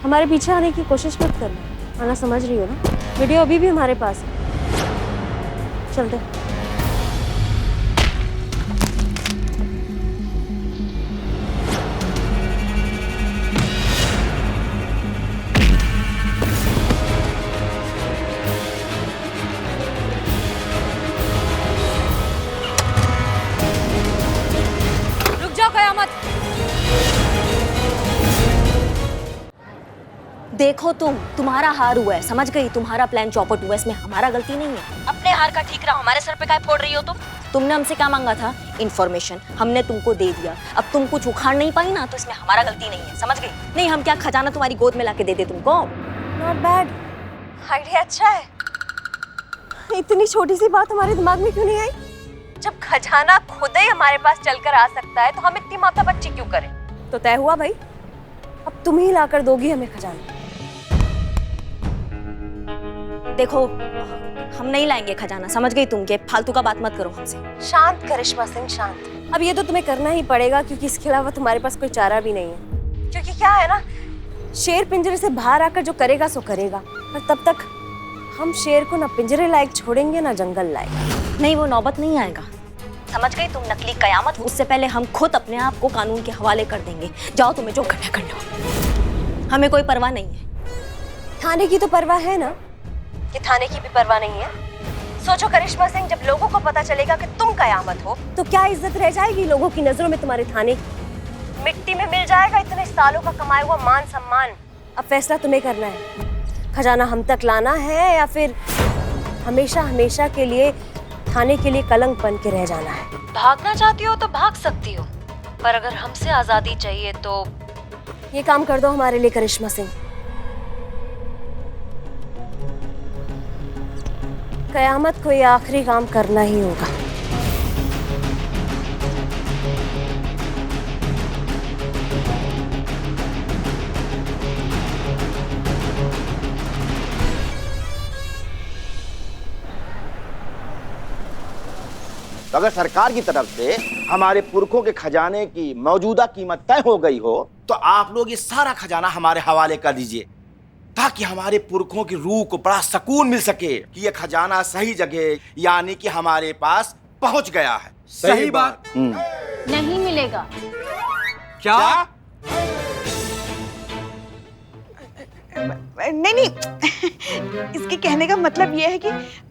हमारे पीछे आने की कोशिश मत करना, आना समझ रही हो ना? वीडियो अभी भी हमारे पास है। चलते। रुक जाओ कयामत। देखो तुम्हारा हार हुआ है, समझ गई? तुम्हारा प्लान चौपट हुआ है, इसमें हमारा गलती नहीं है। अपने हार का ठीकरा हमारे सर पे काय फोड़ रही हो तुम? तुमने हमसे क्या मांगा था? इन्फॉर्मेशन, हमने तुमको दे दिया। अब तुम कुछ उखाड़ नहीं पाई ना, तो इसमें हमारा गलती नहीं है, समझ गई? नहीं, हम क्या खजाना तुम्हारी गोद में लाके दे दे तुमको? नॉट बैड, आइडिया अच्छा है। इतनी छोटी सी बात हमारे दिमाग में क्यों नहीं आई? जब खजाना खुद ही हमारे पास चलकर आ सकता है, तो हम इतनी माथापच्ची क्यों करें? तो तय हुआ भाई, अब तुम ही लाकर दोगी हमें खजाना। देखो, हम नहीं लाएंगे खजाना, समझ गई तुम? के फालतू का बात मत करो हमसे। शांत करिश्मा सिंह, शांत। अब ये तो तुम्हें करना ही पड़ेगा, क्योंकि इसके अलावा तुम्हारे पास कोई चारा भी नहीं है। क्योंकि क्या है ना, शेर पिंजरे से बाहर आकर जो करेगा सो करेगा, पर तब तक हम शेर को ना पिंजरे लायक छोड़ेंगे ना जंगल लायक। नहीं, वो नौबत नहीं आएगा, समझ गई तुम? नकली कयामत, उससे पहले हम खुद अपने आप को कानून के हवाले कर देंगे। जाओ, तुम्हें जो करना हो, हमें कोई परवाह नहीं है। थाने की तो परवाह है ना? कि थाने की भी परवाह नहीं है? सोचो करिश्मा सिंह, जब लोगों को पता चलेगा कि तुम कयामत हो, तो क्या इज्जत रह जाएगी लोगों की नजरों में तुम्हारे थाने की? मिट्टी में मिल जाएगा इतने सालों का कमाया हुआ मान सम्मान। अब फैसला तुम्हें करना है, खजाना हम तक लाना है या फिर हमेशा हमेशा के लिए थाने के लिए कलंक बन के रह जाना है। भागना चाहती हो तो भाग सकती हो, पर अगर हमसे आजादी चाहिए तो ये काम कर दो हमारे लिए करिश्मा सिंह। कयामत को ये आखिरी काम करना ही होगा। तो अगर सरकार की तरफ से हमारे पुरखों के खजाने की मौजूदा कीमत तय हो गई हो, तो आप लोग ये सारा खजाना हमारे हवाले कर दीजिए, ताकि हमारे पुरखों की रूह को बड़ा सुकून मिल सके कि ये खजाना सही जगह, यानी कि हमारे पास पहुंच गया है। सही बात। नहीं मिलेगा। क्या? नहीं, इसके कहने का मतलब ये है कि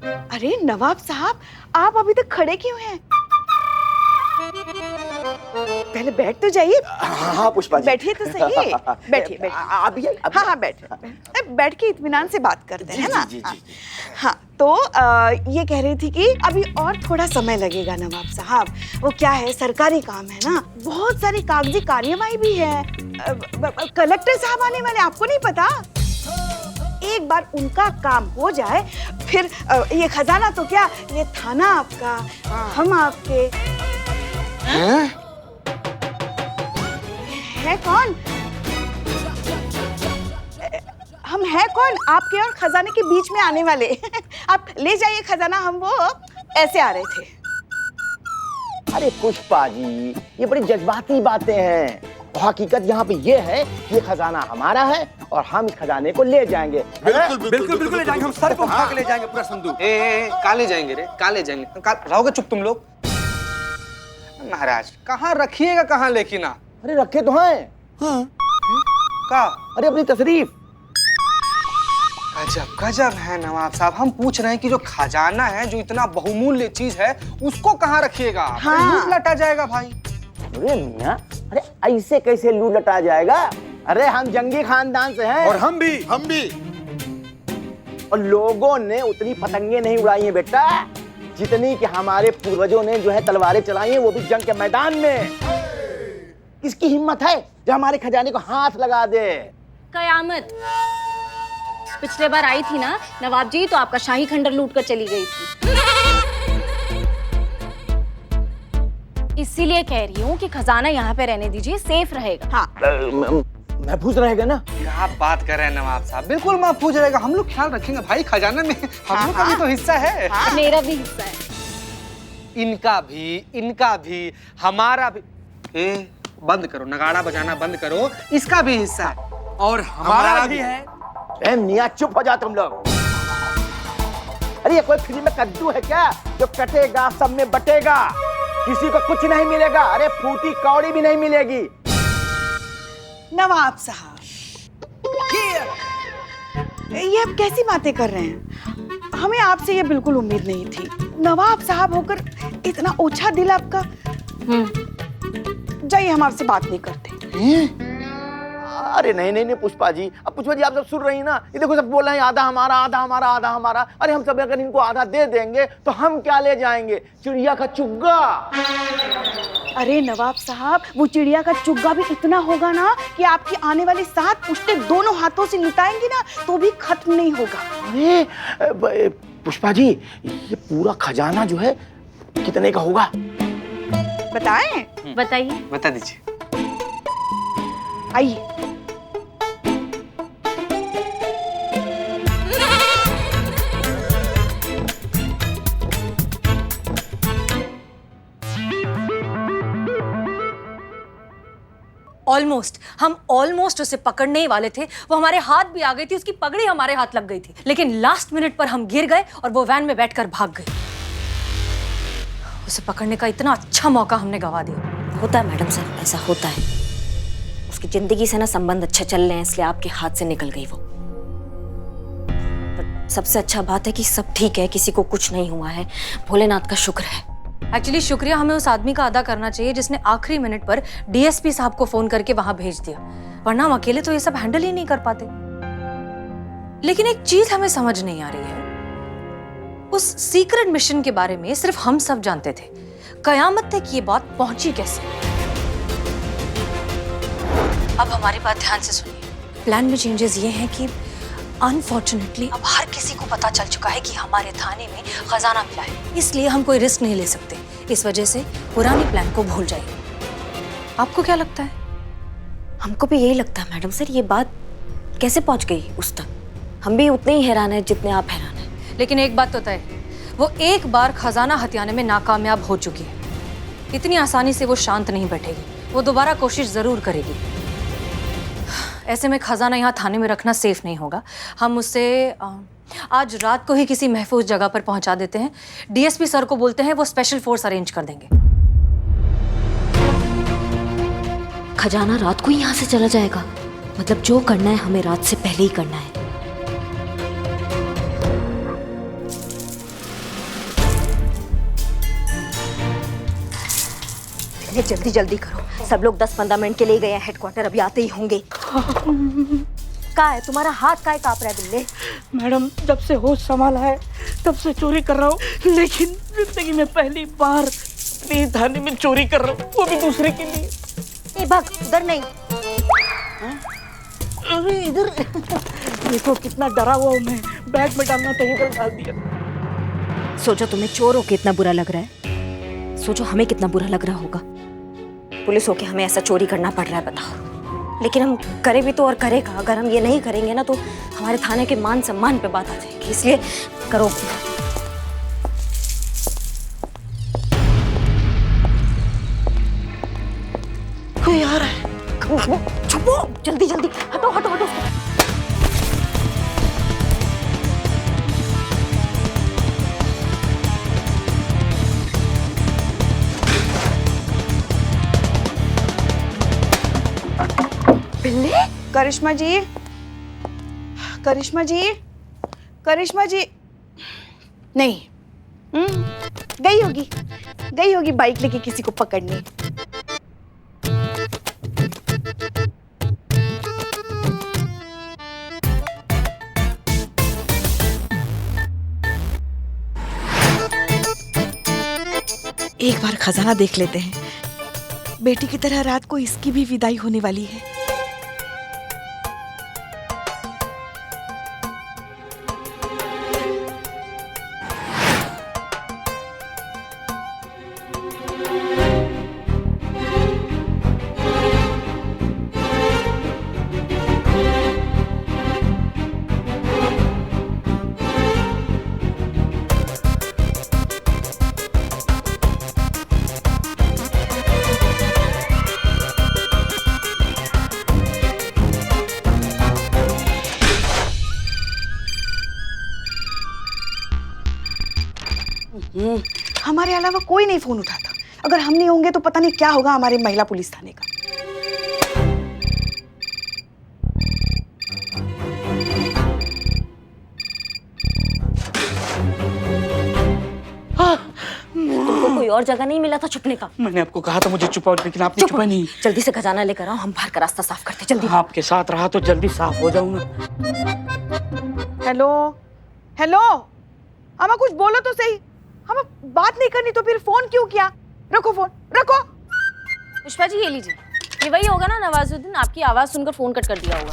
अरे नवाब साहब, आप अभी तक खड़े क्यों हैं? पहले बैठ तो जाइए। हाँ पुष्पा जी, बैठिए तो सही। बैठिए। आप हाँ, बैठिए। बैठ के इत्मीनान से बात करते हैं ना। जी। हाँ, तो ये कह रही थी कि अभी और थोड़ा समय लगेगा नवाब साहब। वो क्या है, सरकारी काम है ना, बहुत सारी कागजी कार्यवाही भी है। कलेक्टर साहब आने वाले, आपको नहीं पता? एक बार उनका काम हो जाए, फिर ये खजाना तो क्या, ये थाना आपका, हम आपके। है कौन? हम है कौन आपके और खजाने के बीच में आने वाले? आप ले जाइए खजाना, हम वो ऐसे आ रहे थे। अरे पुष्पा जी, ये बड़ी जज्बाती बातें हैं। हकीकत यहाँ पे ये है, ये खजाना हमारा है और हम इस खजाने को ले जाएंगे। बिल्कुल ले जाएंगे, हम सर पे उठा के ले जाएंगे पूरा संदूक। काले जाएंगे रे, काले जाएंगे। रहोगे चुप तुम लोग? महाराज कहाँ रखिएगा, कहाँ लेकिन आप? अरे रखे तो हैं। हाँ। का? अरे अपनी तशरीफ। गजब है नवाब साहब, हम पूछ रहे हैं कि जो खजाना है, जो इतना बहुमूल्य चीज है, उसको कहाँ रखिएगा? हाँ। लूट लटा जाएगा भाई। अरे मियां, अरे ऐसे कैसे लूट लटा जाएगा? अरे हम जंगी खानदान से हैं। और हम भी। और लोगों ने उतनी पतंगे नहीं उड़ाई हैं बेटा, जितनी कि हमारे पूर्वजों ने जो है तलवारें चलाई हैं, वो भी जंग के मैदान में। किसकी हिम्मत है जो हमारे खजाने को हाथ लगा दे? कयामत पिछले बार आई थी ना नवाब जी, तो आपका शाही खंडर लूट कर चली गई थी। इसीलिए कह रही हूँ कि खजाना यहाँ पे रहने दीजिए, सेफ रहेगा। हाँ, महफूज रहेगा ना? क्या बात कर रहे हैं नवाब साहब, बिल्कुल महफूज रहेगा। हम लोग ख्याल रखेंगे भाई, खजाना में हम लोग का भी तो हिस्सा है। मेरा भी हिस्सा है। इनका भी, हमारा भी। बंद करो, नगाड़ा बजाना बंद करो, इसका भी हिस्सा है। और हमारा भी है। ए मियां चुप हो जा तुम लोग। अरे ये कोई फ्री में कद्दू है क्या जो कटेगा सब में बटेगा, किसी को कुछ नहीं मिलेगा। अरे फूटी कौड़ी भी नहीं मिलेगी। नवाब साहब, ये आप कैसी बातें कर रहे हैं? हमें आपसे ये बिल्कुल उम्मीद नहीं थी। नवाब साहब होकर इतना ओछा दिल आपका। जाइए, हम आपसे बात नहीं करते। अरे नहीं नहीं नहीं पुष्पा जी, अब पुष्पा जी आप सब सुन रही हैं ना, ये देखो सब बोल रहे हैं आधा हमारा आधा हमारा आधा हमारा। अरे हम सब अगर इनको आधा दे देंगे तो हम क्या ले जाएंगे? चिड़िया का चुग्गा। अरे नवाब साहब, वो चिड़िया का चुग्गा भी इतना होगा ना कि आपकी आने वाली 7 पुश्तें दोनों हाथों से लुटाएंगी ना तो भी खत्म नहीं होगा। अरे पुष्पा जी, ये पूरा खजाना जो है कितने का होगा? बताएं? बताइए। बता दीजिए। आइए। हम ऑलमोस्ट उसे पकड़ने ही वाले थे। वो हमारे हाथ भी आ गई थी, उसकी पगड़ी हमारे हाथ लग गई थी, लेकिन लास्ट मिनट पर हम गिर गए और वो वैन में बैठकर भाग गई। उसे पकड़ने का इतना अच्छा मौका हमने गवा दिया। होता है मैडम सर, ऐसा होता है। उसकी जिंदगी से ना संबंध अच्छे चल रहे हैं, इसलिए आपके हाथ से निकल गई वो। पर सबसे अच्छा बात है कि सब ठीक है, किसी को कुछ नहीं हुआ है। भोलेनाथ का शुक्र है। एक्चुअली शुक्रिया हमें उस आदमी का अदा करना चाहिए जिसने आखिरी मिनट पर डीएसपी साहब को फोन करके वहां भेज दिया, वरना हम अकेले तो ये सब हैंडल ही नहीं कर पाते। लेकिन एक चीज हमें समझ नहीं आ रही है, उस सीक्रेट मिशन के बारे में सिर्फ हम सब जानते थे, कयामत तक ये बात पहुंची कैसे? अब हमारी बात ध्यान से सुनिए। प्लान में चेंजेस ये हैं कि अनफॉर्चुनेटली अब हर किसी को पता चल चुका है कि हमारे थाने में खजाना मिला है, इसलिए हम कोई रिस्क नहीं ले सकते। इस वजह से पुरानी प्लान को भूल जाइए। आपको क्या लगता है? हमको भी यही लगता है मैडम सर। ये बात कैसे पहुंच गई उस तक? हम भी उतने ही हैरान हैं जितने आप हैरान हैं। लेकिन एक बात तो तय है, वो एक बार खजाना हथियाने में नाकामयाब हो चुकी है। इतनी आसानी से वो शांत नहीं बैठेगी, वो दोबारा कोशिश जरूर करेगी। ऐसे में खजाना यहाँ थाने में रखना सेफ नहीं होगा। हम उसे आज रात को ही किसी महफूज जगह पर पहुंचा देते हैं। डीएसपी सर को बोलते हैं, वो स्पेशल फोर्स अरेंज कर देंगे। खजाना रात को ही यहाँ से चला जाएगा? मतलब जो करना है हमें रात से पहले ही करना है। जल्दी जल्दी करो, सब लोग 10-15 मिनट के लिए गए हैं हेडक्वार्टर, अभी आते ही होंगे। का है तुम्हारा हाथ काय कांप रहा है बिल्ले? मैडम, जब से होश संभाला है तब से चोरी कर रहा हूँ, लेकिन जिंदगी में पहली बार अपने थाने में चोरी कर रहा हूँ, वो भी दूसरे के लिए। ए भाग, उधर नहीं। अरे इधर देखो कितना डरा हुआ हूँ मैं, बैग में डालना था इधर डाल दिया। सोचो तुम्हें चोर होके इतना बुरा लग रहा है, सोचो हमें कितना बुरा लग रहा होगा। पुलिस होके हमें ऐसा चोरी करना पड़ रहा है, बताओ। लेकिन हम करें भी तो और करेगा। अगर हम ये नहीं करेंगे ना तो हमारे थाने के मान सम्मान पे बात आ जाएगी, इसलिए करो। कोई आ रहा है। छुपो, जल्दी जल्दी, हटो हटो हटो। करिश्मा जी, करिश्मा जी, करिश्मा जी नहीं, गई होगी बाइक लेके किसी को पकड़ने। एक बार खजाना देख लेते हैं, बेटी की तरह रात को इसकी भी विदाई होने वाली है। हमारे अलावा कोई नहीं फोन उठाता। अगर हम नहीं होंगे तो पता नहीं क्या होगा हमारे महिला पुलिस थाने का। तुमको कोई और जगह नहीं मिला था छुपने का? मैंने आपको कहा था मुझे छुपाओ, लेकिन आपने छुपा नहीं। जल्दी से खजाना लेकर आओ, हम बाहर का रास्ता साफ करते। जल्दी। आपके साथ रहा तो जल्दी साफ हो जाऊंगा। हेलो हेलो, हमें कुछ बोलो तो सही। हमें बात नहीं करनी तो फिर फोन क्यों किया? रखो फोन, रखो। पुष्पा जी ये लीजिए, ये वही होगा ना नवाजुद्दीन, आपकी आवाज सुनकर फोन कट कर दिया होगा।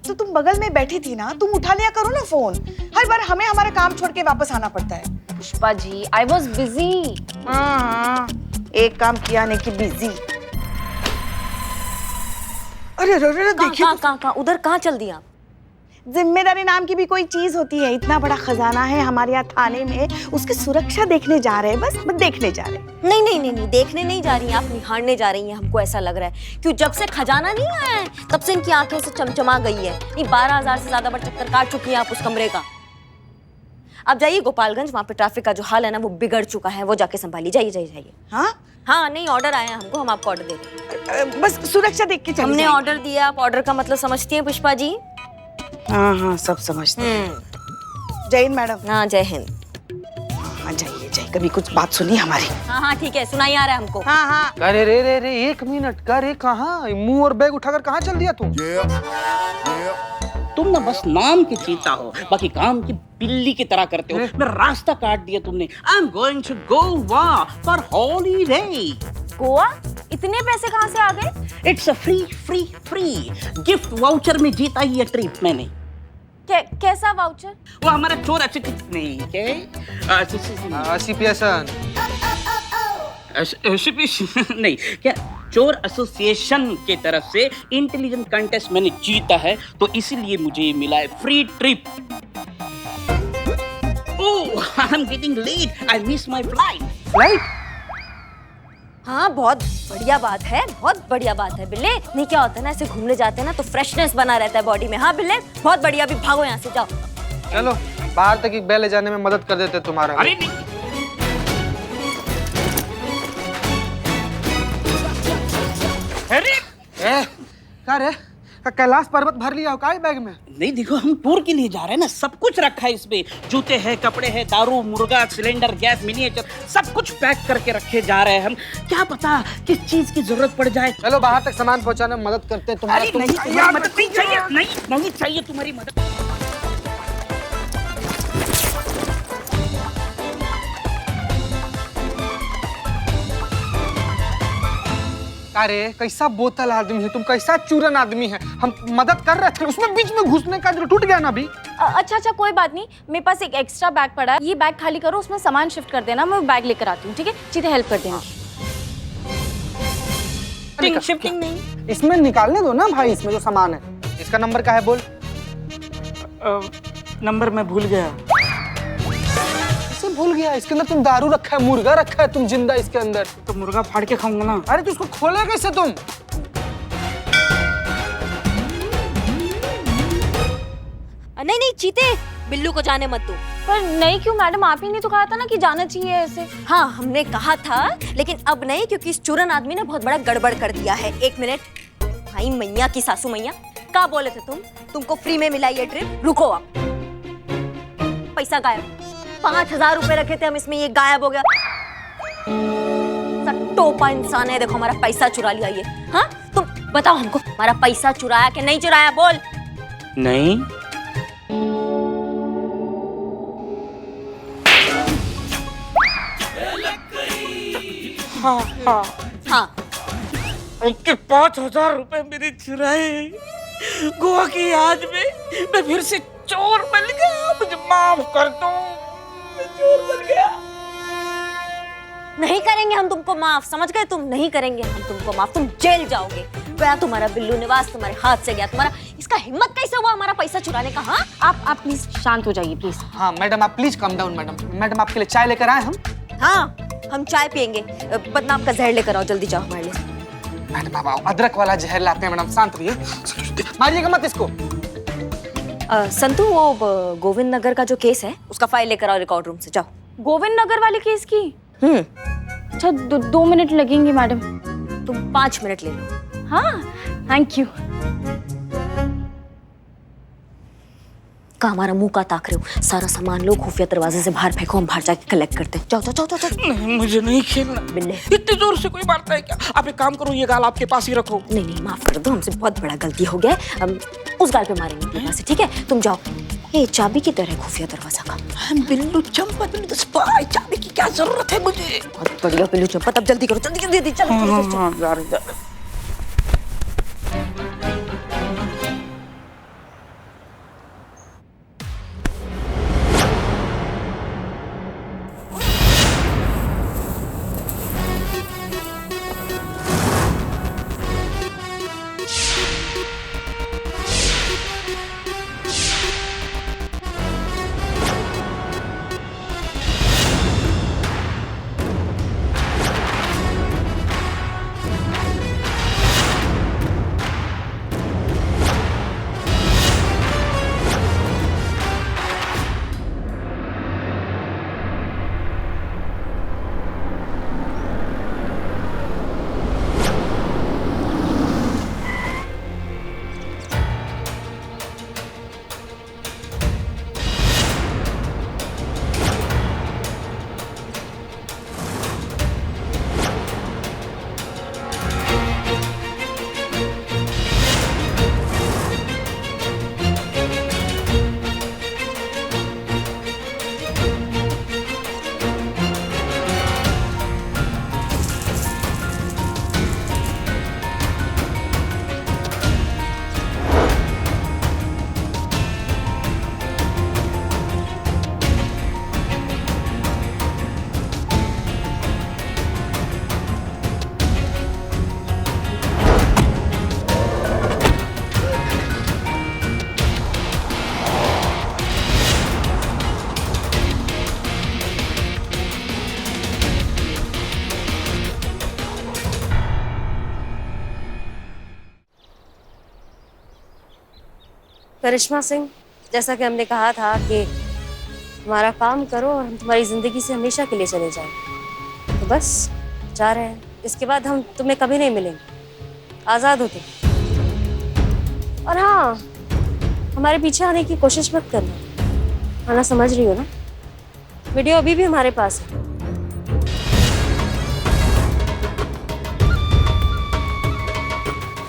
तो तुम बगल में बैठी थी ना, तुम उठा लिया करो ना फोन। हर बार हमें हमारा काम छोड़ के वापस आना पड़ता है। Pushpa ji I was busy. हाँ, एक काम किया नहीं कि बिजी। अरे देखिए, कहाँ उधर कहाँ चल दिया? जिम्मेदारी नाम की भी कोई चीज होती है। इतना बड़ा खजाना है हमारे यहाँ थाने में, उसकी सुरक्षा देखने जा रहे हैं। बस देखने जा रहे हैं। नहीं, देखने नहीं जा रही हैं आप, निहारने जा रही हैं। हमको ऐसा लग रहा है क्यों जब से खजाना नहीं आया है तब से इनकी आंखें से चमचमा गई है। नहीं 12,000 से ज्यादा बार चक्कर काट चुकी हैं आप उस कमरे का। आप जाइए गोपालगंज, वहाँ पे ट्रैफिक का जो हाल है ना वो बिगड़ चुका है, वो जाके संभालिए। जाइए। हाँ नहीं, ऑर्डर आया है हमको, हम आपको ऑर्डर दे रहे हैं। बस सुरक्षा देख के चलिए। हमने ऑर्डर दिया, आप ऑर्डर का मतलब समझती हैं पुष्पा जी? हाँ सब समझते हैं। जय हिंद मैडम। हाँ जय हिंद। हाँ जाइए, कभी कुछ बात सुनिए हमारी। हाँ ठीक है, सुनाई आ रहा है हमको। हाँ। अरे रे 1 मिनट, करे कहाँ मुंह और बैग उठाकर कहाँ चल दिया तुम? तुम ना बस नाम की चीता हो, बाकी काम की बिल्ली की तरह करते हो। मैं रास्ता काट दिया तुमने। I am going to Goa for holiday. Goa? इतने पैसे कहाँ से आ गए? It's a free gift voucher में जीता ये ट्रिप मैंने। कैसा वाउचर? वो हमारा चोर नहीं नहीं क्या, चोर एसोसिएशन के तरफ से इंटेलिजेंट कंटेस्ट मैंने जीता है, तो इसीलिए मुझे मिला है free trip. Oh I am getting late, I miss my flight. हाँ बहुत बढ़िया बात है बिल्ले। नहीं क्या होता है ना, ऐसे घूमने जाते हैं ना तो फ्रेशनेस बना रहता है बॉडी में। हाँ बिल्ले बहुत बढ़िया, अभी भागो यहाँ से, जाओ। चलो बाहर तक एक बैल ले जाने में मदद कर देते तुम्हारा। अरे नहीं, अरे क्या रे, कैलाश पर्वत भर लिया हो का बैग में? नहीं देखो, हम टूर के लिए जा रहे हैं ना, सब कुछ रखा है इसमें। जूते हैं, कपड़े हैं, दारू, मुर्गा, सिलेंडर, गैस, मिनिएचर, सब कुछ पैक करके रखे जा रहे हैं हम। क्या पता किस चीज की जरूरत पड़ जाए। चलो बाहर तक सामान पहुंचाने में मदद करते हैं तुम्हारा। नहीं, तुम्हारी मदद नहीं चाहिए, नहीं चाहिए तुम्हारी मदद। अरे कैसा बोतल आदमी है तुम, कैसा चूरन आदमी है। हम मदद कर रहे थे, उसमें बीच में घुसने का जो टूट गया ना अभी। अच्छा कोई बात नहीं, मेरे पास एक एक्स्ट्रा बैग पड़ा है, ये बैग खाली करो, उसमें सामान शिफ्ट कर देना, मैं बैग लेकर आती हूँ। ठीक है, चीजें हेल्प कर देंगी। शिफ्टिंग नहीं, इसमें निकालने दो ना भाई, इसमें जो सामान है। इसका नंबर क्या है बोल? नंबर मैं भूल गया। भूल गया? इसके अंदर तुम दारू रखा है, मुर्गा रखा है, तुम जिंदा इसके अंदर। तो मुर्गा फाड़ के खाऊंगा ना। अरे तो उसको खोले कैसे तुम? नहीं चीते, बिल्लू को जाने मत दो। पर नहीं क्यों मैडम, आप ही ने तो कहा था ना कि जाना चाहिए ऐसे। हाँ हमने कहा था, लेकिन अब नहीं, क्योंकि इस चूरन आदमी ने बहुत बड़ा गड़बड़ कर दिया है। 1 मिनट भाई, मैया की सासू मैया, क्या बोले थे तुमको फ्री में मिला ये ट्रिप? रुको आप, पैसा गायब। 5,000 रुपए रखे थे हम इसमें, ये गायब हो गया। टोपा इंसान है, देखो हमारा पैसा चुरा लिया ये। हाँ तुम बताओ हमको, हमारा पैसा चुराया कि नहीं चुराया? बोल। नहीं हाँ उनके 5,000 रुपए मेरे चुराए। गोवा की याद में मैं फिर से चोर बन गया, मुझे माफ कर दो, मैं चोर बन गया। नहीं करेंगे हम तुमको माफ, समझ गए तुम? नहीं करेंगे हम तुमको माफ, तुम जेल जाओगे। गया तुम्हारा बिल्लू निवास, तुम्हारे हाथ से गया। तुम्हारा इसका हिम्मत कैसे हुआ हमारा पैसा चुराने का? हाँ आप प्लीज शांत हो जाइए प्लीज। हाँ मैडम आप प्लीज कम डाउन। मैडम आपके लिए चाय लेकर आए हम। हाँ हम चाय पियेंगे, बदनाम का जहर लेकर आओ, जल्दी जाओ हमारे लिए। मैडम आप आओ, अदरक वाला जहर लाते हैं मैडम, शांत रहिए। मारिएगा मत इसको। संतु वो गोविंद नगर का जो केस है उसका फाइल लेकर आओ रिकॉर्ड रूम से, जाओ। गोविंद नगर वाले केस की? अच्छा 2 मिनट लगेंगे मैडम। तुम 5 मिनट ले लो। हाँ थैंक यू। का हमारा मुंह का ताक रहे हो? सारा सामान लो, खुफिया दरवाजे से बाहर फेंको, हम बाहर जाके कलेक्ट करते हैं। जाओ जाओ जाओ जाओ। नहीं मुझे नहीं खेलना। बिल्ले। इतनी जोर से कोई मारता है क्या? आप एक काम करो, ये गाल आपके पास ही रखो। नहीं नहीं माफ कर दो, हमसे बहुत बड़ा गलती हो गया है। हम उस गाल पे मारेंगे अपने पास से, ठीक है? तुम जाओ। ये चाबी की तरह खुफिया दरवाजा का। बिल्लू चंपा, बिल्लू तो स्पाई, चाबी की क्या जरूरत है मुझे? बहुत बढ़िया बिल्लू चंपा, अब जल्दी करो, जल्दी जल्दी चलो। करिश्मा सिंह, जैसा कि हमने कहा था कि हमारा काम करो और हम तुम्हारी जिंदगी से हमेशा के लिए चले जाएं, तो बस जा रहे हैं। इसके बाद हम तुम्हें कभी नहीं मिलेंगे, आजाद हो तुम। और हाँ, हमारे पीछे आने की कोशिश मत करना, आना समझ रही हो ना? वीडियो अभी भी हमारे पास है।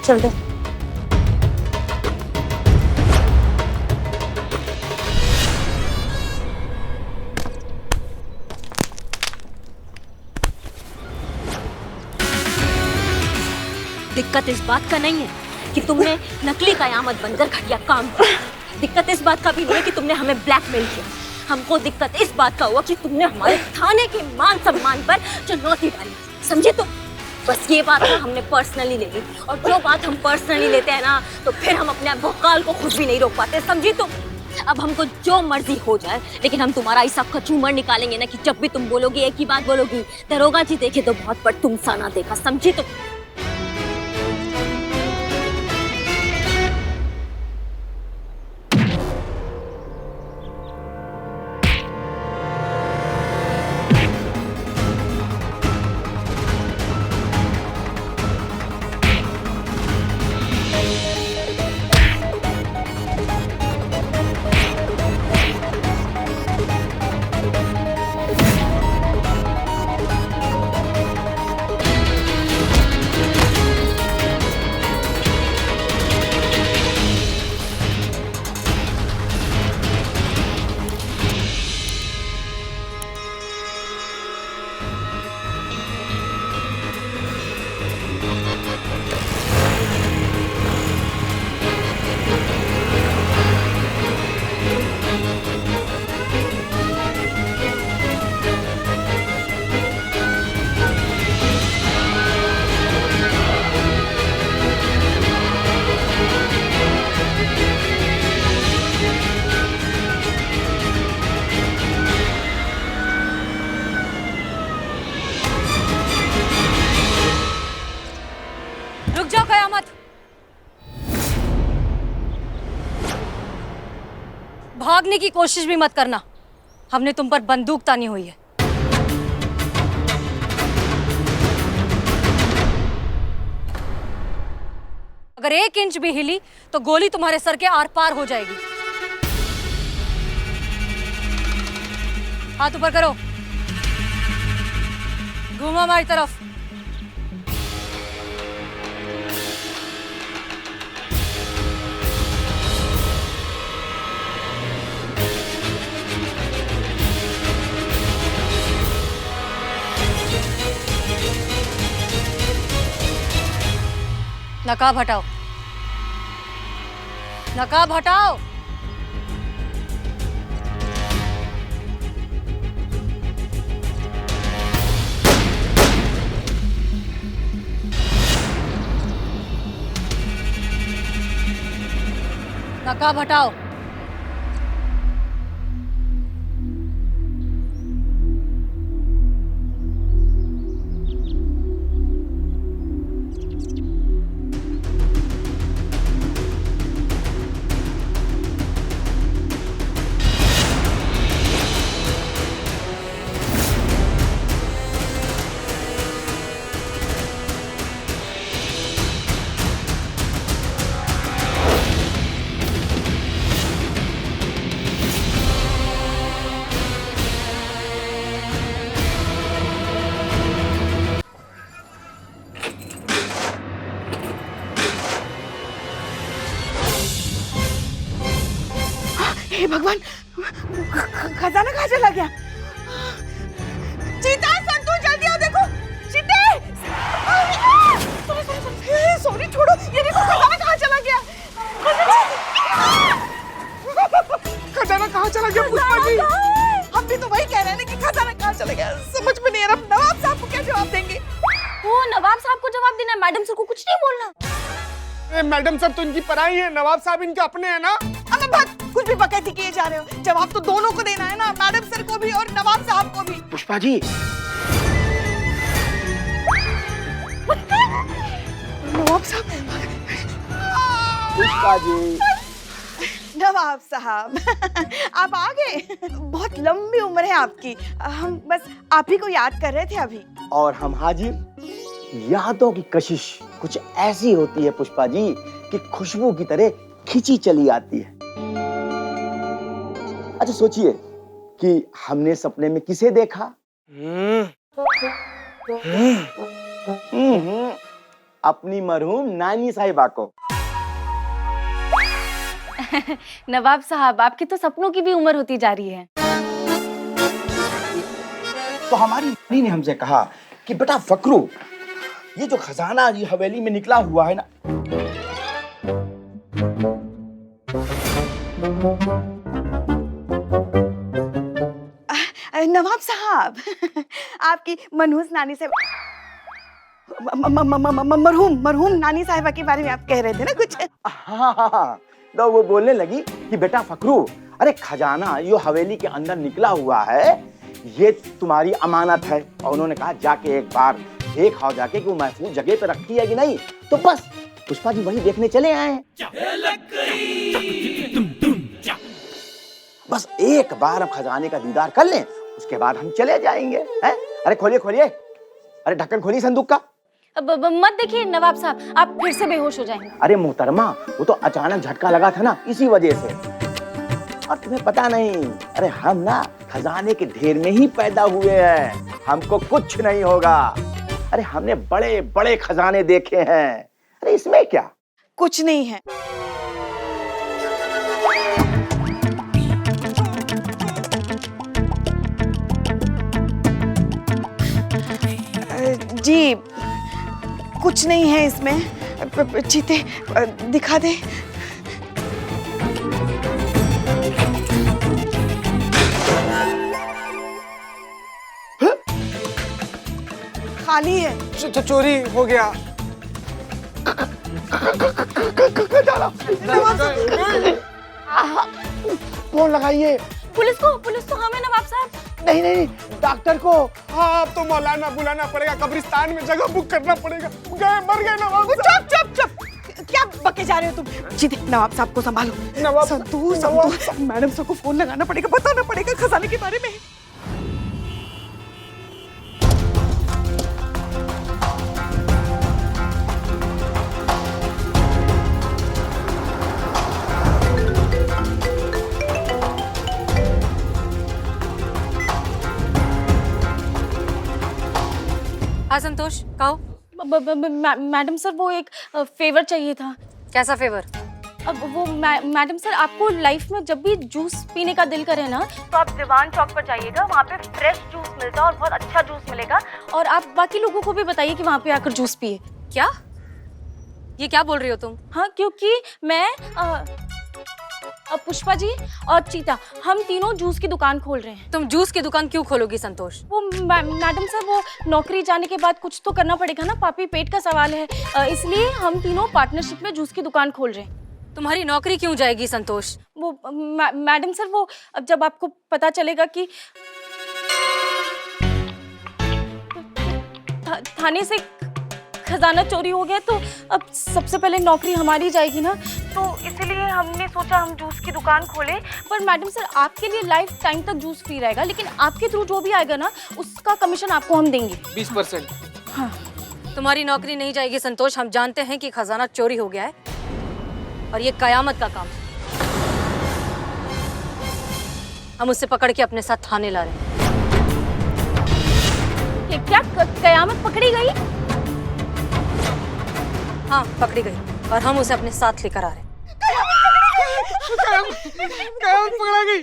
चल दो। दिक्कत इस बात का नहीं है कि तुमने नकली कयामत बनकर घटिया काम किया। दिक्कत इस बात का भी नहीं है कि तुमने हमें ब्लैकमेल किया। हमको दिक्कत इस बात का हुआ कि तुमने हमारे थाने के मान सम्मान पर चुनौती डाली। समझे तुम? बस ये बात ना हमने पर्सनली ले ली, और जो बात हम पर्सनली लेते हैं ना, तो फिर हम अपने भोकाल को खुद भी नहीं रोक पाते। समझी तुम? अब हमको जो मर्जी हो जाए, लेकिन हम तुम्हारा ऐसा कचूमर निकालेंगे ना कि जब भी तुम बोलोगी एक ही बात बोलोगी, दरोगा जी देखे तो बहुत पर तुम सा ना देखा। समझी तुम? भागने की कोशिश भी मत करना, हमने तुम पर बंदूक तानी हुई है। अगर 1 इंच भी हिली तो गोली तुम्हारे सर के आर पार हो जाएगी। हाथ ऊपर करो, घूमो हमारी तरफ। नकाब हटाओ, नकाब हटाओ। नकाब हटाओ। हे भगवान, खजाना कहाँ चला गया? चीता, संतू, जल्दी आओ, देखो चीते। सॉरी, छोड़ो, ये देखो खजाना कहाँ चला गया? खजाना कहाँ चला गया पुष्पा जी? हम भी तो वही कह रहे हैं ना कि खजाना कहाँ चला गया। समझ में नहीं आ रहा, नवाब साहब को क्या जवाब देंगे? वो नवाब साहब को जवाब देना है, मैडम सर को कुछ नहीं बोलना। मैडम साहब तो इनकी पराई है, नवाब साहब इनके अपने हैं ना। अबे बस कुछ भी बकैती किए जा रहे हो। जवाब तो दोनों को देना है ना, मैडम सर को भी और नवाब साहब को भी। पुष्पा जी, नवाब साहब, पुष्पा जी, नवाब साहब आप आ गए। बहुत लंबी उम्र है आपकी, हम बस आप ही को याद कर रहे थे अभी। और हम हाजिर। यादों की कशिश कुछ ऐसी होती है पुष्पा जी कि खुशबू की तरह खिंची चली आती है। अच्छा सोचिए कि हमने सपने में किसे देखा? अपनी मरहूम नानी साहिबा को। नवाब साहब, आपकी तो सपनों की भी उम्र होती जा रही है। तो हमारी नानी ने हमसे कहा कि बेटा फकरू, ये जो खजाना ये हवेली में निकला हुआ है ना, नवाब साहब आपकी मनहूस नानी से मरहूम नानी साहिबा के बारे में आप कह रहे थे ना कुछ? हाँ, तो वो बोलने लगी कि बेटा फकरू, अरे खजाना यो हवेली के अंदर निकला हुआ है, ये तुम्हारी अमानत है। और उन्होंने कहा जाके एक बार देख आओ जाके कि वो महफूज जगह पे रखी है कि नहीं। तो बस पुष्पा जी वही देखने चले आए हैं। बस एक बार हम खजाने का दीदार कर लें, उसके बाद हम चले जाएंगे। हैं? अरे खोलिए खोलिए, अरे ढक्कन खोलिए संदूक का। अब मत देखिए नवाब साहब, आप फिर से बेहोश हो जाएंगे। अरे मोहतरमा, वो तो अचानक झटका लगा था ना, इसी वजह से। और तुम्हें पता नहीं, अरे हम ना खजाने के ढेर में ही पैदा हुए हैं, हमको कुछ नहीं होगा। अरे हमने बड़े बड़े खजाने देखे हैं, अरे इसमें क्या? कुछ नहीं है। जी कुछ नहीं है इसमें। चीते दिखा दे। खाली है। चोरी हो गया। फोन लगाइए। पुलिस को हमें नवाब साहब। नहीं नहीं, डॉक्टर को। हाँ, अब तो मौलाना बुलाना पड़ेगा, कब्रिस्तान में जगह बुक करना पड़ेगा। गए, मर गए नवाब साहब। चुप चुप चुप, क्या बके जा रहे हो तुम? जी नवाब साहब को संभालो। नवाब संतू मैडम साहब को फोन लगाना पड़ेगा, बताना पड़ेगा खजाने के बारे में। हाँ संतोष, कहो। मैडम सर वो एक फेवर चाहिए था। कैसा फेवर? अब वो मैडम सर, आपको लाइफ में जब भी जूस पीने का दिल करे ना तो आप दीवान चौक पर जाइएगा, वहाँ पे फ्रेश जूस मिलता है और बहुत अच्छा जूस मिलेगा। और आप बाकी लोगों को भी बताइए कि वहाँ पे आकर जूस पिए। क्या? ये क्या बोल रही हो तुम? हाँ, क्योंकि मैं पुष्पा जी और चीता, हम तीनों जूस की दुकान खोल रहे हैं। तुम जूस की दुकान क्यों खोलोगी संतोष? वो मैडम सर, वो नौकरी जाने के बाद कुछ तो करना पड़ेगा ना, पापी पेट का सवाल है, इसलिए हम तीनों पार्टनरशिप में जूस की दुकान खोल रहे हैं। तुम्हारी नौकरी क्यों जाएगी संतोष? वो मैडम सर, वो अब जब आपको पता चलेगा कि थाने से खजाना चोरी हो गया तो अब सबसे पहले नौकरी हमारी जाएगी ना, तो इसीलिए हमने सोचा हम जूस की दुकान खोले। पर मैडम सर, आपके लिए लाइफ टाइम तक जूस फ्री रहेगा, लेकिन आपके थ्रू जो भी आएगा ना उसका कमीशन आपको हम देंगे 20%। हाँ। तुम्हारी नौकरी नहीं जाएगी संतोष। हम जानते हैं कि खजाना चोरी हो गया है और ये कयामत का काम है। हम उसे पकड़ के अपने साथ थाने ला रहे हैं। ये क्या कयामत पकड़ी गई? हाँ, पकड़ी गई और हम उसे अपने साथ लेकर आ रहे हैं। कयामत पकड़ा गई।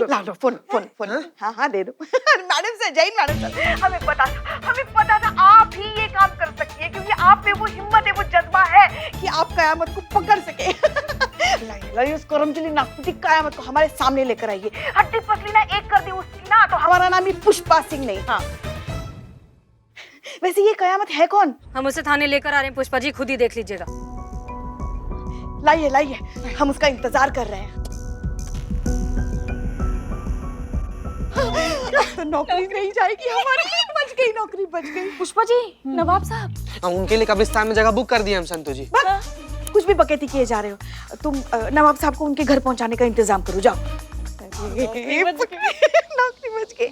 ला लो फोन फोन फोन। हाँ दे दो। मैडम सर, जय हिंद मैडम सर। हमें पता था आप ही ये काम कर सकती है, क्योंकि आप में वो हिम्मत है, वो जज्बा है कि आप कयामत को पकड़ सके। लाइए उस करमचली नागपुती कयामत को हमारे सामने लेकर आइए। हड्डी पसली ना एक कर दी उसकी ना, तो हमारा नाम ही पुष्पा सिंह नहीं। हाँ, वैसे ये कयामत है कौन? हम उसे थाने लेकर आ रहे हैं पुष्पा जी, खुद ही देख लीजिएगा। लाइए, हम उसका इंतजार कर रहे हैं। तो नौकरी नहीं जाएगी हमारी, बच गई नौकरी, बच गई। पुष्पा जी, नवाब साहब, हम उनके लिए कब्रिस्तान में जगह बुक कर दिया हम संतोष जी। कुछ भी बकैती किए जा रहे हो तुम। नवाब साहब को उनके घर पहुंचाने का इंतजाम करो, जाओ। नौकरी बच गई।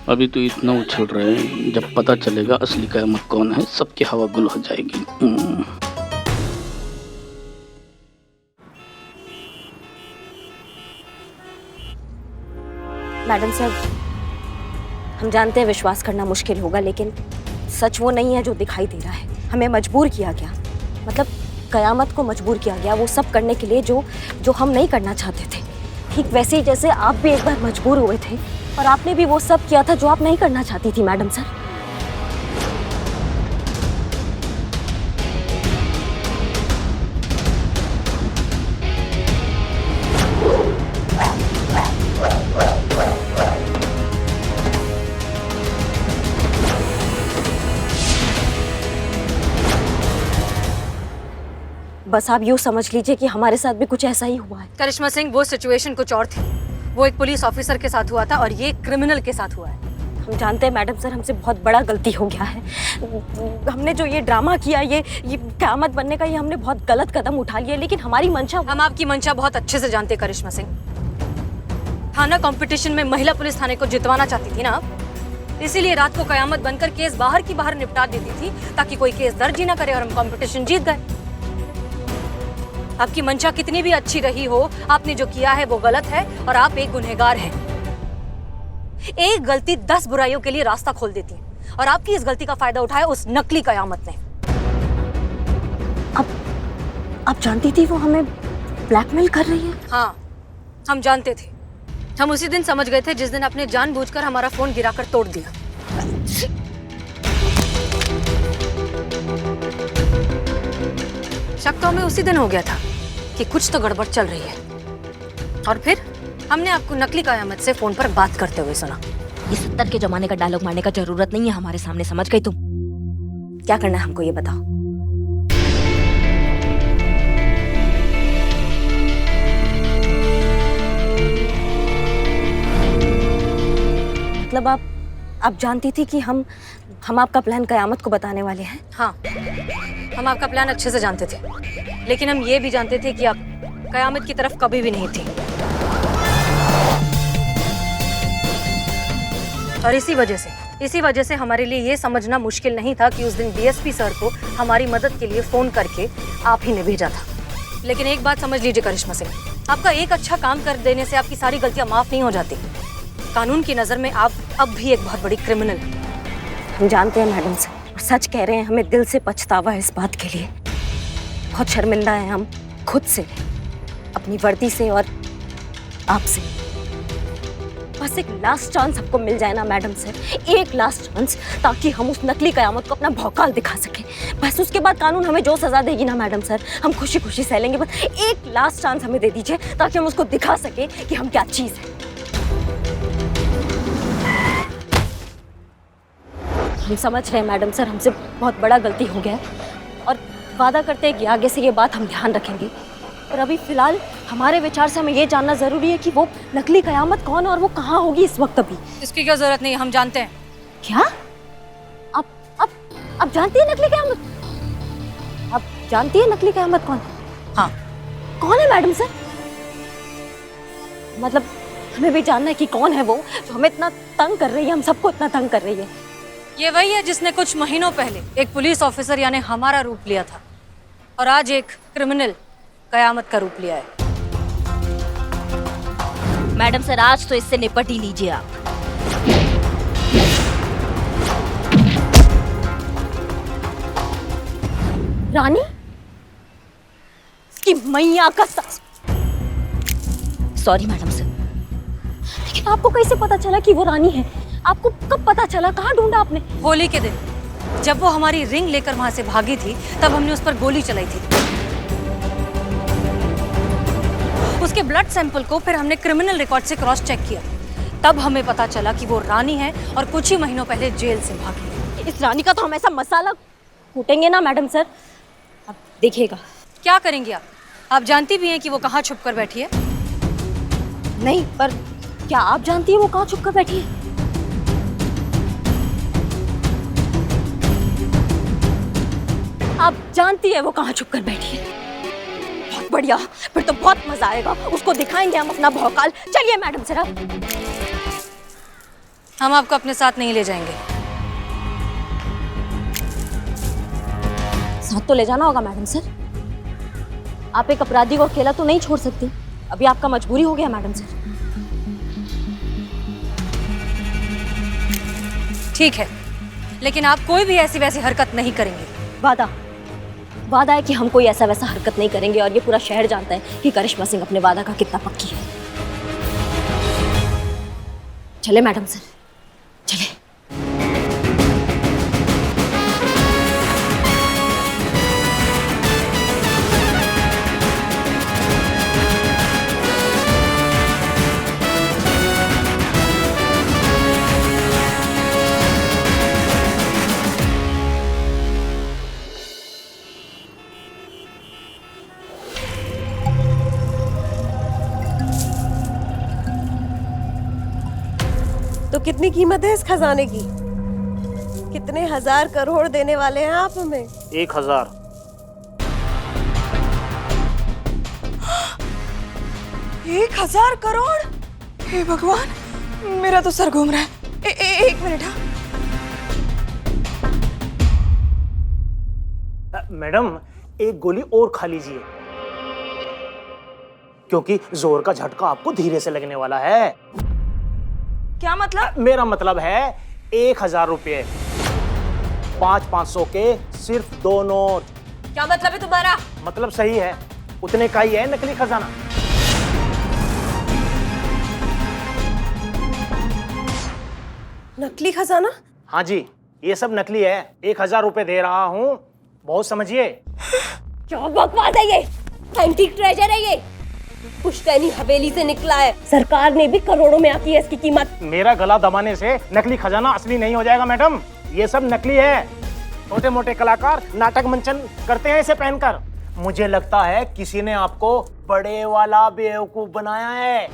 अभी तो इतना उछल रहे हैं, जब पता चलेगा असली कयामत कौन है सबकी हवा गुल हो जाएगी। मैडम साहब, हम जानते हैं विश्वास करना मुश्किल होगा, लेकिन सच वो नहीं है जो दिखाई दे रहा है। हमें मजबूर किया गया, मतलब कयामत को मजबूर किया गया वो सब करने के लिए जो हम नहीं करना चाहते थे। ठीक वैसे ही जैसे आप भी एक बार मजबूर हुए थे और आपने भी वो सब किया था जो आप नहीं करना चाहती थी मैडम सर। बस आप यूँ समझ लीजिए कि हमारे साथ भी कुछ ऐसा ही हुआ है। करिश्मा सिंह, वो सिचुएशन कुछ और थी। वो एक पुलिस ऑफिसर के साथ हुआ था और ये क्रिमिनल के साथ हुआ है। हम जानते हैं मैडम सर, हमसे बहुत बड़ा गलती हो गया है। हमने जो ये ड्रामा किया, ये क़यामत बनने का, ये हमने बहुत गलत कदम उठा लिया, लेकिन हमारी मंशा। हम आपकी मंशा बहुत अच्छे से जानते हैं करिश्मा सिंह। थाना कंपटीशन में महिला पुलिस थाने को जितवाना चाहती थी ना आप, इसीलिए रात को कयामत बनकर केस बाहर की बाहर निपटा देती थी ताकि कोई केस दर्ज ही ना करे और हम कंपटीशन जीत गए। आपकी मंशा कितनी भी अच्छी रही हो, आपने जो किया है वो गलत है और आप एक गुनहगार हैं। एक गलती 10 बुराइयों के लिए रास्ता खोल देती है और आपकी इस गलती का फायदा उठाया उस नकली कयामत ने। आप जानती थी वो हमें ब्लैकमेल कर रही है? हाँ, हम जानते थे। हम उसी दिन समझ गए थे जिस दिन आपने जानबूझकर हमारा फोन गिराकर तोड़ दिया। शक तो हमें उसी दिन हो गया था कि कुछ तो गड़बड़ चल रही है और फिर हमने आपको नकली कयामत से फोन पर बात करते हुए सुना। ये 70 के जमाने का डायलॉग मारने का जरूरत नहीं है हमारे सामने, समझ गई तुम? क्या करना है हमको ये बताओ। मतलब आप जानती थी कि हम आपका प्लान कयामत को बताने वाले हैं? हाँ, हम आपका प्लान अच्छे से जानते थे, लेकिन हम ये भी जानते थे कि आप कयामत की तरफ कभी भी नहीं थे। और इसी वजह से हमारे लिए ये समझना मुश्किल नहीं था कि उस दिन डीएसपी सर को हमारी मदद के लिए फोन करके आप ही ने भेजा था। लेकिन एक बात समझ लीजिए करिश्मा सिंह, आपका एक अच्छा काम कर देने से आपकी सारी गलतियां माफ नहीं हो जाती। कानून की नजर में आप अब भी एक बहुत बड़ी क्रिमिनल हैं। हम जानते हैं मैडम सर, और सच कह रहे हैं, हमें दिल से पछतावा है इस बात के लिए। बहुत शर्मिंदा हैं हम खुद से, अपनी वर्दी से और आपसे। बस एक लास्ट चांस हमको मिल जाए ना मैडम सर, एक लास्ट चांस, ताकि हम उस नकली कयामत को अपना भौकाल दिखा सके। बस उसके बाद कानून हमें जो सजा देगी ना मैडम सर, हम खुशी खुशी सह लेंगे। बस एक लास्ट चांस हमें दे दीजिए ताकि हम उसको दिखा सके कि हम क्या चीज है। हम समझ रहे हैं मैडम सर, हमसे बहुत बड़ा गलती हो गया है और वादा करते हैं कि आगे से ये बात हम ध्यान रखेंगे। पर अभी फिलहाल हमारे विचार से हमें ये जानना जरूरी है कि वो नकली कयामत कौन है और वो कहाँ होगी इस वक्त। अभी इसकी क्या जरूरत नहीं है, हम जानते हैं। क्या आप जानती है नकली कयामत? आप जानती है नकली कयामत कौन है? हाँ। कौन है मैडम सर? मतलब हमें भी जानना है कि कौन है वो जो हमें इतना तंग कर रही है, हम सबको इतना तंग कर रही है। ये वही है जिसने कुछ महीनों पहले एक पुलिस ऑफिसर यानी हमारा रूप लिया था और आज एक क्रिमिनल कयामत का रूप लिया है। मैडम सर, आज तो इससे निपट ही लीजिए आप। रानी की मैया का सॉरी मैडम सर, लेकिन आपको कैसे पता चला कि वो रानी है? आपको कब पता चला? कहाँ ढूंढा आपने? होली के दिन जब वो हमारी रिंग लेकर वहां से भागी थी, तब हमने उस पर गोली चलाई थी। उसके ब्लड सैंपल को फिर हमने क्रिमिनल रिकॉर्ड से क्रॉस चेक किया, तब हमें पता चला कि वो रानी है और कुछ ही महीनों पहले जेल से भागी है। इस रानी का तो हम ऐसा मसाला कूटेंगे ना मैडम सर, अब देखिएगा। क्या करेंगे आप जानती भी हैं कि वो कहाँ छुप कर बैठी है? नहीं, पर क्या आप जानती है वो कहाँ छुप कर बैठी है? आप जानती है वो कहाँ छुप कर बैठी है? बहुत बढ़िया, फिर तो बहुत मजा आएगा, उसको दिखाएंगे हम अपना भौकाल। चलिए मैडम सर, हम आपको अपने साथ नहीं ले जाएंगे। साथ तो ले जाना होगा मैडम सर, आप एक अपराधी को अकेला तो नहीं छोड़ सकती। अभी आपका मजबूरी हो गया मैडम सर। ठीक है, लेकिन आप कोई भी ऐसी वैसी हरकत नहीं करेंगे। वादा है कि हम कोई ऐसा वैसा हरकत नहीं करेंगे, और ये पूरा शहर जानता है कि करिश्मा सिंह अपने वादा का कितना पक्की है। चले मैडम सर, चले। तो कितनी कीमत है इस खजाने की? कितने हजार करोड़ देने वाले हैं आप हमें? 1000। 1000 करोड़? हे भगवान, मेरा तो सर घूम रहा है। एक मिनट। मैडम, एक गोली और खा लीजिए, क्योंकि जोर का झटका आपको धीरे से लगने वाला है। क्या मतलब? मेरा मतलब है 1000 रुपये, 500 के सिर्फ 2 नोट। क्या मतलब है तुम्हारा? मतलब सही है, उतने का ही है नकली खजाना। नकली खजाना? हाँ जी, ये सब नकली है। 1000 रुपये दे रहा हूँ, बहुत समझिए। क्या बकवास है ये? एंटीक ट्रेजर है ये, पुश्तैनी हवेली से निकला है। सरकार ने भी करोड़ों में आती है इसकी कीमत। मेरा गला दबाने से नकली खजाना असली नहीं हो जाएगा मैडम, ये सब नकली है। छोटे मोटे कलाकार नाटक मंचन करते हैं इसे पहनकर। मुझे लगता है किसी ने आपको बड़े वाला बेवकूफ बनाया है।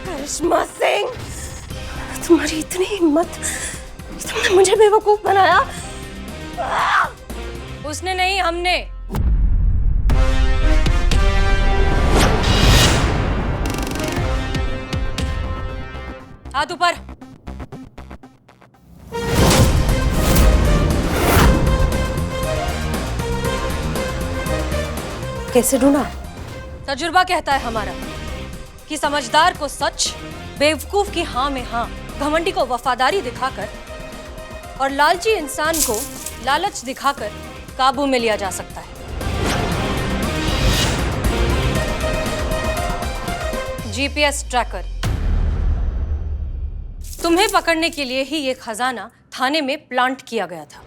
करिश्मा सिंह, तुम्हारी इतनी हिम्मत, तुमने मुझे बेवकूफ बनाया। उसने नहीं, हमने। हाथ ऊपर। कैसे ढूंढा? तजुर्बा कहता है हमारा कि समझदार को सच, बेवकूफ की हाँ में हाँ, घमंडी को वफादारी दिखाकर और लालची इंसान को लालच दिखाकर काबू में लिया जा सकता है। GPS tracker. तुम्हें पकड़ने के लिए ही ये खजाना थाने में प्लांट किया गया था।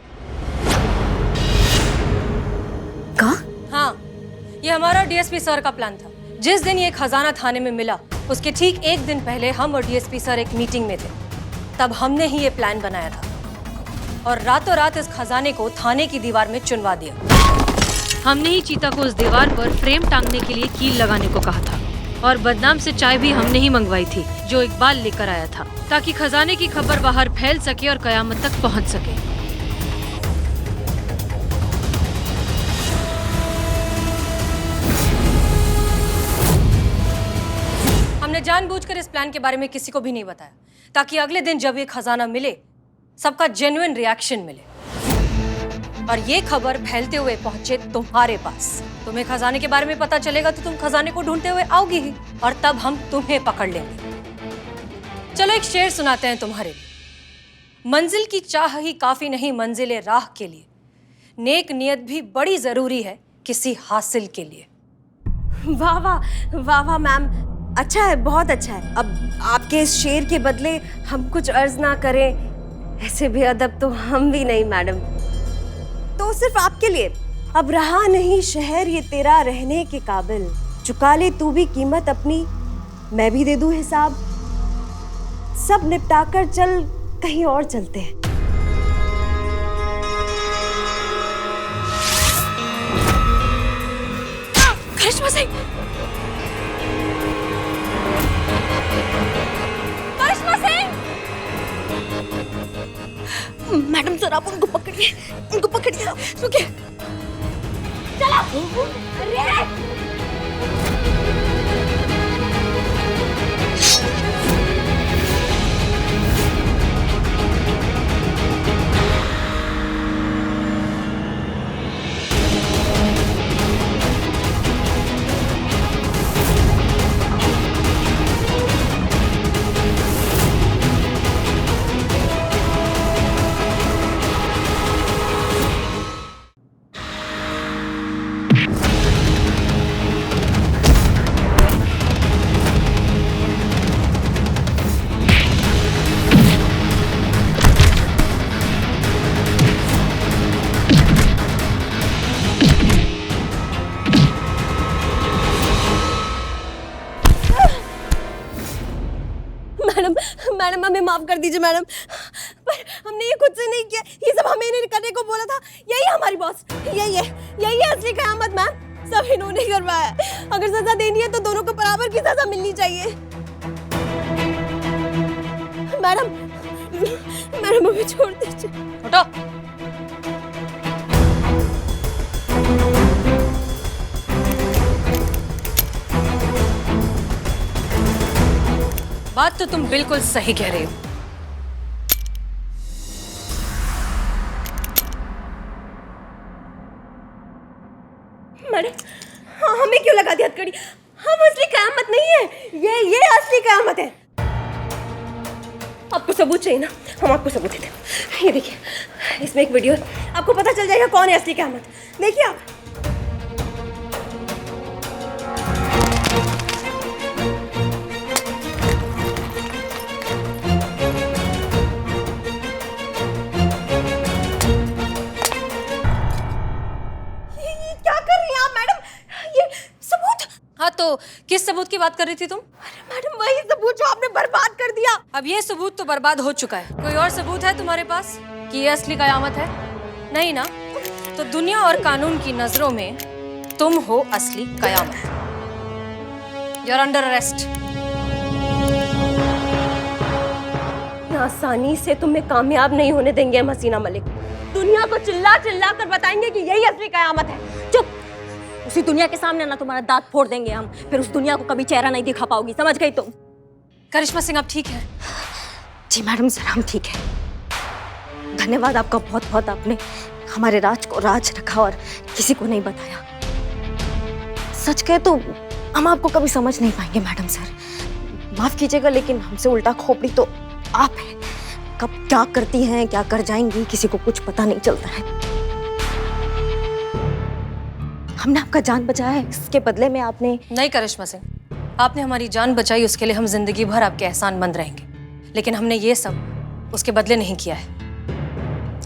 कहाँ? हाँ, ये हमारा डीएसपी सर का प्लान था। जिस दिन ये खजाना थाने में मिला, उसके ठीक एक दिन पहले हम और डीएसपी सर एक मीटिंग में थे। तब हमने ही ये प्लान बनाया था और रातों रात इस खजाने को थाने की दीवार में चुनवा दिया। हमने ही चीता को उस दीवार पर फ्रेम टांगने के लिए कील लगाने को कहा था और बदनाम से चाय भी हमने ही मंगवाई थी, जो इकबाल लेकर आया था, ताकि खजाने की खबर बाहर फैल सके और कयामत तक पहुंच सके। हमने जानबूझकर इस प्लान के बारे में किसी को भी नहीं बताया, ताकि अगले दिन जब ये खजाना मिले, सबका जेन्युइन रिएक्शन मिले और ये खबर फैलते हुए पहुंचे तुम्हारे पास। तुम्हें खजाने के बारे में पता चलेगा तो तुम खजाने को ढूंढते हुए आओगी ही और तब हम तुम्हें पकड़ लेंगे। चलो एक शेर सुनाते हैं तुम्हारे लिए। मंजिल की चाह ही काफी नहीं मंजिले राह के लिए, नेक नियत भी बड़ी जरूरी है किसी हासिल के लिए। वाह वाह वाह वाह मैम, अच्छा है, बहुत अच्छा है। अब आपके इस शेर के बदले हम कुछ अर्ज ना करें, ऐसे भी अदब तो हम भी नहीं मैडम। तो सिर्फ आपके लिए, अब रहा नहीं शहर ये तेरा रहने के काबिल, चुका ले तू भी कीमत अपनी, मैं भी दे दूं हिसाब, सब निपटाकर चल कहीं और चलते हैं। करिश्मा सिंह, करिश्मा सिंह! मैडम सर आप उनको पकड़िए, उनको पकड़िए, रुकिए, चलो। अरे मैडम हमें माफ कर दीजिए मैडम, पर हमने ये खुद से नहीं किया, ये सब हमें इन्हें करने को बोला था। यही हमारी बॉस, यही है असली कयामत मैम, सब इन्होंने करवाया। अगर सजा देनी है तो दोनों को बराबर की सजा मिलनी चाहिए। मैडम हमें छोड़ दीजिए। उठो। बात तो तुम बिल्कुल सही कह रही हो। मैडम हमें क्यों लगा दी हथकड़ी? हम असली कयामत नहीं है, ये असली कयामत है। आपको सबूत चाहिए ना, हम आपको सबूत देते हैं। ये देखिए, इसमें एक वीडियो है, आपको पता चल जाएगा कौन है असली कयामत। देखिए आप। हाँ तो किस सबूत की बात कर रही थी तुम? अरे मैडम वही सबूत जो आपने बर्बाद कर दिया। अब ये सबूत तो बर्बाद हो चुका है। कोई और सबूत है तुम्हारे पास कि ये असली कयामत है? नहीं ना? तो दुनिया और कानून की नजरों में तुम हो असली कयामत। You are under arrest. इतना आसानी से तुम्हें कामयाब नहीं होने देंगे हम हसीना मलिक। दुनिया को चिल्ला चिल्ला कर बताएंगे कि यही असली कयामत है। चुप। उसी दुनिया के सामने ना तुम्हारा दांत फोड़ देंगे हम, फिर उस दुनिया को कभी चेहरा नहीं दिखा पाओगी, समझ गई तुम? करिश्मा सिंह आप ठीक है? जी मैडम सर, हम ठीक है। धन्यवाद आपका बहुत बहुत, आपने हमारे राज को राज रखा और किसी को नहीं बताया। सच कहे तो हम आपको कभी समझ नहीं पाएंगे मैडम सर, माफ कीजिएगा, लेकिन हमसे उल्टा खोपड़ी तो आप हैं। कब क्या करती हैं, क्या कर जाएंगी, किसी को कुछ पता नहीं चलता है। हमने आपका जान बचाया है, इसके बदले में आपने नहीं करिश्मा सिंह, आपने हमारी जान बचाई, उसके लिए हम जिंदगी भर आपके एहसानमंद रहेंगे। लेकिन हमने ये सब उसके बदले नहीं किया है।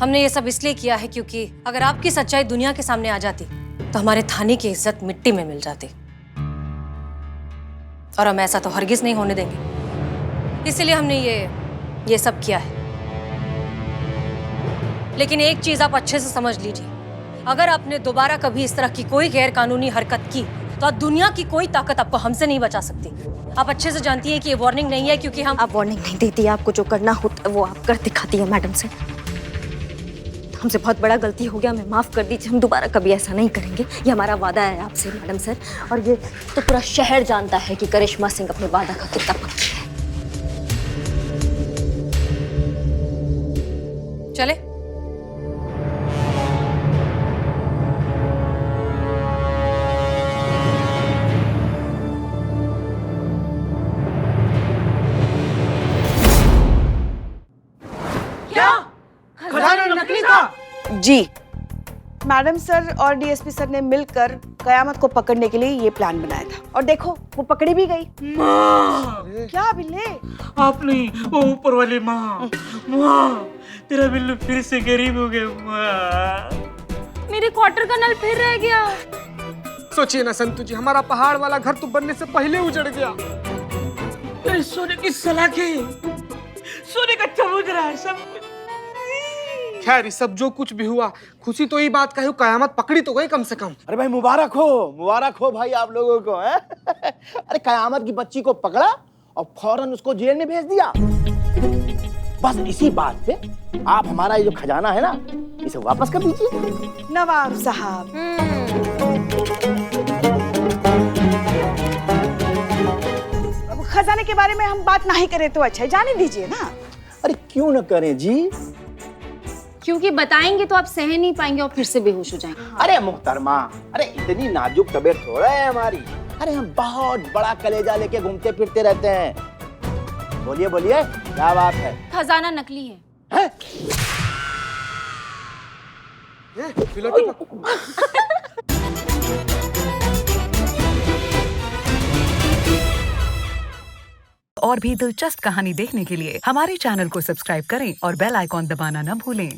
हमने ये सब इसलिए किया है क्योंकि अगर आपकी सच्चाई दुनिया के सामने आ जाती तो हमारे थाने की इज्जत मिट्टी में मिल जाती, और हम ऐसा तो हरगिज नहीं होने देंगे। इसलिए हमने ये सब किया है। लेकिन एक चीज आप अच्छे से समझ लीजिए, अगर आपने दोबारा कभी इस तरह की कोई गैर कानूनी हरकत की तो आज दुनिया की कोई ताकत आपको हमसे नहीं बचा सकती। आप अच्छे से जानती हैं कि ये वार्निंग नहीं है, क्योंकि हम आप वार्निंग नहीं देती, आपको जो करना होता है वो आप कर दिखाती है मैडम सर। हमसे बहुत बड़ा गलती हो गया, हमें माफ कर दीजिए, हम दोबारा कभी ऐसा नहीं करेंगे, ये हमारा वादा है आपसे मैडम सर। और ये तो पूरा शहर जानता है कि करिश्मा सिंह अपने वादा का कितना पक्की है। चले। खजाना नकली था। जी, मैडम सर और डीएसपी सर ने मिलकर कयामत को पकड़ने के लिए ये प्लान बनाया था, और देखो वो पकड़ी भी गई। क्या बिल्ले? आप नहीं, वो ऊपर वाली माँ। माँ, तेरा बिल्लू फिर से गरीब हो गया माँ। मेरे क्वार्टर का नल फिर रह गया। सोचिए ना संतू जी, हमारा पहाड़ वाला घर तो बनने से पहले उजड़ गया। अरे सोने की सलाखें, सोने का चबूतरा है सब। खैर ये सब जो कुछ भी हुआ, खुशी तो ये बात का है, कयामत पकड़ी तो गई कम से कम। अरे भाई मुबारक हो भाई आप लोगों को, हैं? अरे कयामत की बच्ची को पकड़ा और फौरन उसको जेल में भेज दिया। बस इसी बात पे आप हमारा ये जो खजाना है ना, इसे वापस कर दीजिए। नवाब साहब, अब खजाने के बारे में हम बात नहीं करें तो अच्छा है, जाने दीजिए ना। अरे क्यों न करें जी, क्योंकि बताएंगे तो आप सह नहीं पाएंगे और फिर से बेहोश हो जाएंगे। अरे मुहतरमा, अरे इतनी नाजुक तबीयत थोड़ा है हमारी। अरे हम बहुत बड़ा कलेजा लेके घूमते फिरते रहते हैं। बोलिए बोलिए, क्या बात है? खजाना नकली है। हैं? और भी दिलचस्प कहानी देखने के लिए हमारे चैनल को सब्सक्राइब करें और बेल आइकॉन दबाना न भूलें।